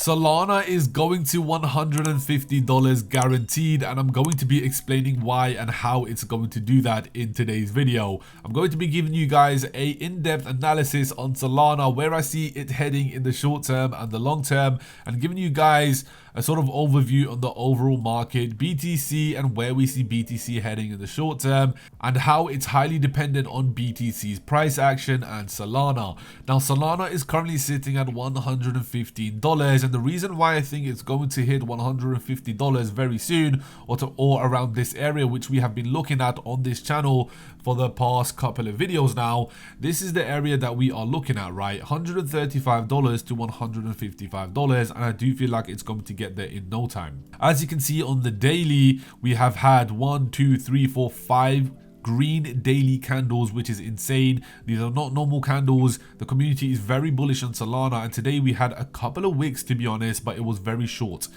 Solana is going to $150 guaranteed, and I'm going to be explaining why and how it's going to do that in today's video. I'm going to be giving you guys a in-depth analysis on Solana, where I see it heading in the short term and the long term, and giving you guys a sort of overview on the overall market, BTC, and where we see BTC heading in the short term, and how it's highly dependent on BTC's price action and Solana. Now, Solana is currently sitting at $115, and the reason why I think it's going to hit $150 very soon, or around this area, which we have been looking at on this channel for the past couple of videos now, this is the area that we are looking at, right? $135 to $155, and I do feel like it's going to get there in no time. As you can see on the daily, we have had 1, 2, 3, 4, 5 green daily candles, which is insane. These are not normal candles. The community is very bullish on Solana, and today we had a couple of wicks, to be honest, but it was very short.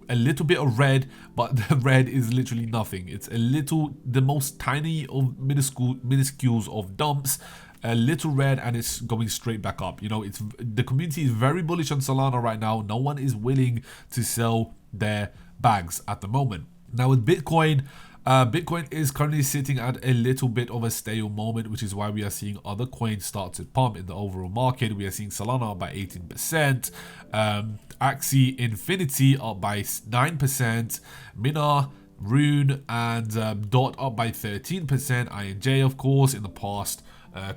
A little bit of red, but the red is literally nothing. It's a little, the most tiny of minuscules of dumps, a little red, and it's going straight back up. You know, it's the community is very bullish on Solana right now. No one is willing to sell their bags at the moment. Now with Bitcoin, Bitcoin is currently sitting at a little bit of a stale moment, which is why we are seeing other coins start to pump in the overall market. We are seeing Solana up by 18%, Axie Infinity up by 9%, Mina, Rune, and Dot up by 13%, INJ of course in the past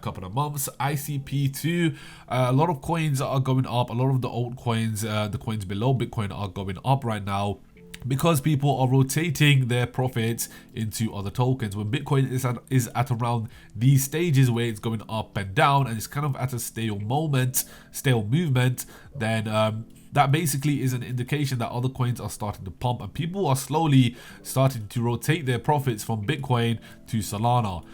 couple of months, ICP2, a lot of coins are going up. A lot of the altcoins, the coins below Bitcoin, are going up right now, because people are rotating their profits into other tokens. When Bitcoin is at around these stages where it's going up and down, and it's kind of at a stale movement, then that basically is an indication that other coins are starting to pump, and people are slowly starting to rotate their profits from Bitcoin to Solana.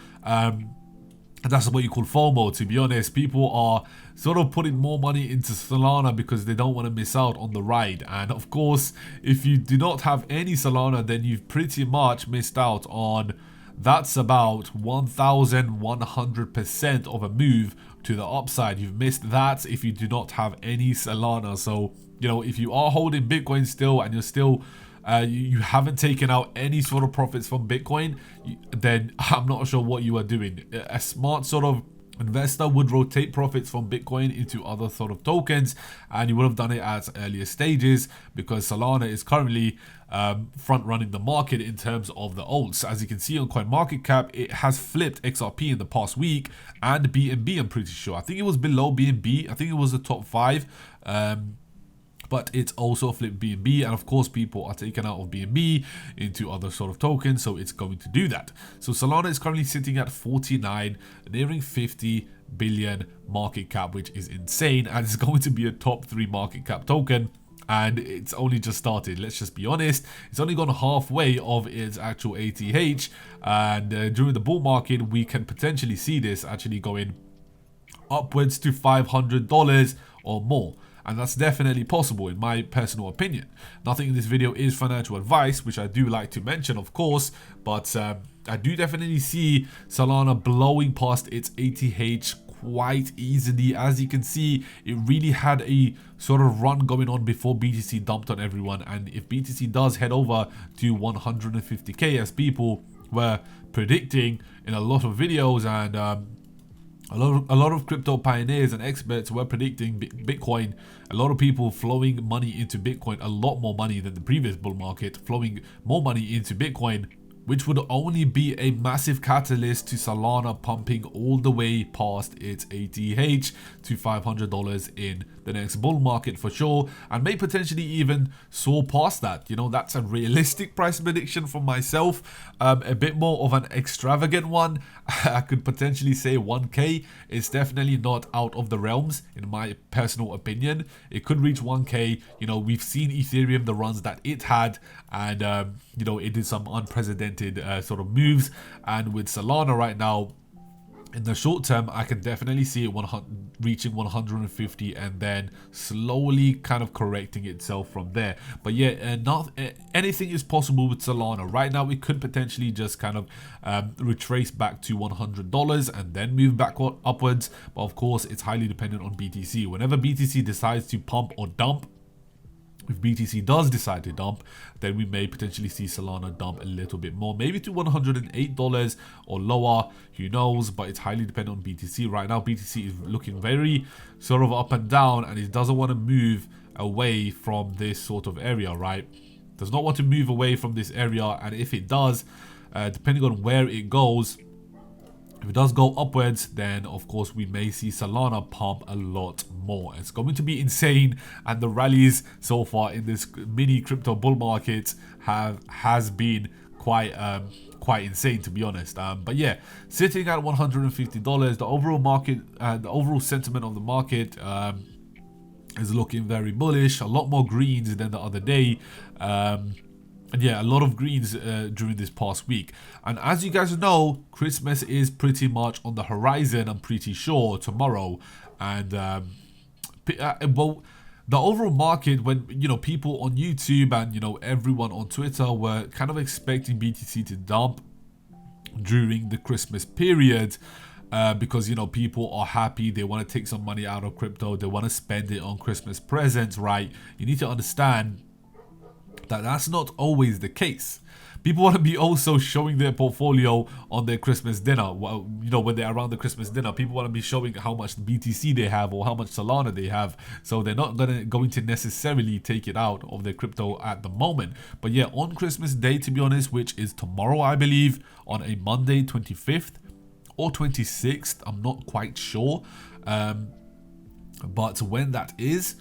And that's what you call FOMO, to be honest. People are sort of putting more money into Solana because they don't want to miss out on the ride. And of course, if you do not have any Solana, then you've pretty much missed out on, that's about 1,100% of a move to the upside. You've missed that if you do not have any Solana. So, you know, if you are holding Bitcoin still, and you're still you haven't taken out any sort of profits from Bitcoin, then I'm not sure what you are doing. A smart sort of investor would rotate profits from Bitcoin into other sort of tokens, and you would have done it at earlier stages, because Solana is currently front running the market in terms of the alts. As you can see on CoinMarketCap, it has flipped XRP in the past week, and BNB, I'm pretty sure. I think it was below BNB. I think it was the top 5. But it's also flipped BNB, and of course people are taken out of BNB into other sort of tokens, so it's going to do that. So Solana is currently sitting at 49, nearing 50 billion market cap, which is insane, and it's going to be a top 3 market cap token. And it's only just started. Let's just be honest, it's only gone halfway of its actual ATH, and during the bull market we can potentially see this actually going upwards to $500 or more. And that's definitely possible, in my personal opinion. Nothing in this video is financial advice, which I do like to mention, of course, but I do definitely see Solana blowing past its ATH quite easily. As you can see, it really had a sort of run going on before BTC dumped on everyone, and if BTC does head over to 150k, as people were predicting in a lot of videos, and a lot of crypto pioneers and experts were predicting Bitcoin, a lot of people flowing money into Bitcoin, a lot more money than the previous bull market, flowing more money into Bitcoin, which would only be a massive catalyst to Solana pumping all the way past its ATH to $500 in the next bull market for sure, and may potentially even soar past that. You know, that's a realistic price prediction from myself. A bit more of an extravagant one, I could potentially say 1k is definitely not out of the realms, in my personal opinion. It could reach 1k. You know, we've seen Ethereum, the runs that it had, and you know, it did some unprecedented sort of moves. And with Solana right now, in the short term, I can definitely see it reaching 150 and then slowly kind of correcting itself from there. But yeah, anything is possible with Solana. Right now, it could potentially just kind of retrace back to $100 and then move back upwards. But of course, it's highly dependent on BTC. Whenever BTC decides to pump or dump, If BTC does decide to dump, then we may potentially see Solana dump a little bit more, maybe to $108 or lower, who knows, but it's highly dependent on BTC. Right now, BTC is looking very sort of up and down, and it doesn't want to move away from this sort of area, right? Does not want to move away from this area, and if it does, depending on where it goes, if it does go upwards, then of course we may see Solana pump a lot more. It's going to be insane, and the rallies so far in this mini crypto bull market has been quite insane, to be honest. But yeah, sitting at $150, the overall market, the overall sentiment of the market is looking very bullish. A lot more greens than the other day. And yeah, a lot of greens during this past week. And as you guys know, Christmas is pretty much on the horizon, I'm pretty sure, tomorrow. And well, the overall market, when, you know, people on YouTube and, you know, everyone on Twitter were kind of expecting BTC to dump during the Christmas period. Because, you know, people are happy, they want to take some money out of crypto, they want to spend it on Christmas presents, right? You need to understand that that's not always the case. People want to be also showing their portfolio on their Christmas dinner. Well, you know, when they're around the Christmas dinner, people want to be showing how much BTC they have or how much Solana they have. So they're not going to necessarily take it out of their crypto at the moment. But yeah, on Christmas Day, to be honest, which is tomorrow, I believe, on a Monday, 25th or 26th, I'm not quite sure. But when that is,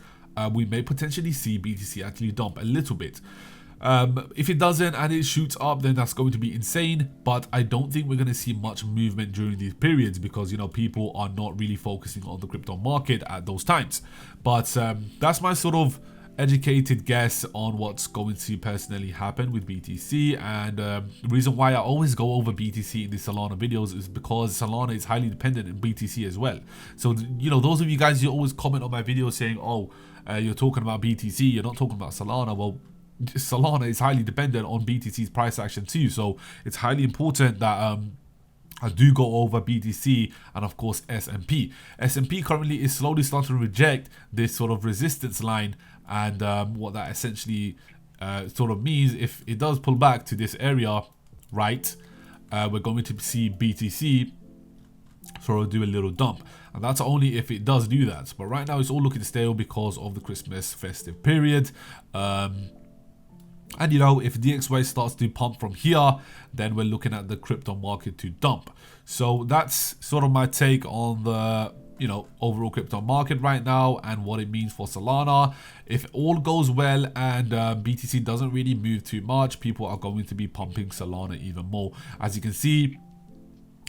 we may potentially see BTC actually dump a little bit. If it doesn't and it shoots up, then that's going to be insane. But I don't think we're going to see much movement during these periods because, you know, people are not really focusing on the crypto market at those times. But that's my sort of educated guess on what's going to personally happen with BTC. And the reason why I always go over BTC in the Solana videos is because Solana is highly dependent on BTC as well. So, you know, those of you guys, you always comment on my videos saying, oh, you're talking about BTC, you're not talking about Solana. Well, Solana is highly dependent on BTC's price action too. So it's highly important that I do go over BTC and of course S&P. S&P currently is slowly starting to reject this sort of resistance line, and what that essentially sort of means, if it does pull back to this area, right, we're going to see BTC sort of do a little dump, and that's only if it does do that. But right now it's all looking stale because of the Christmas festive period. And you know, if DXY starts to pump from here, then we're looking at the crypto market to dump. So that's sort of my take on the, you know, overall crypto market right now and what it means for Solana. If all goes well and BTC doesn't really move too much, people are going to be pumping Solana even more. As you can see,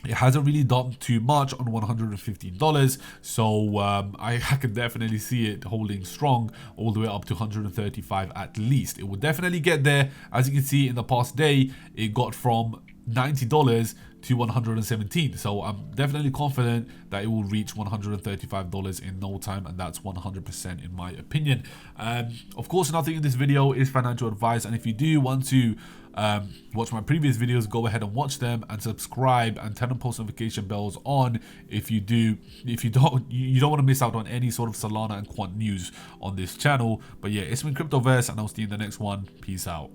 it hasn't really dumped too much on $115, so I can definitely see it holding strong all the way up to 135 at least. It will definitely get there. As you can see, in the past day, it got from $90 to 117, so I'm definitely confident that it will reach $135 in no time, and that's 100% in my opinion. Of course, nothing in this video is financial advice, and if you do want to watch my previous videos, go ahead and watch them and subscribe and turn on post notification bells on if you don't want to miss out on any sort of Solana and quant news on this channel. But yeah, it's been Cryptoverse, and I'll see you in the next one. Peace out.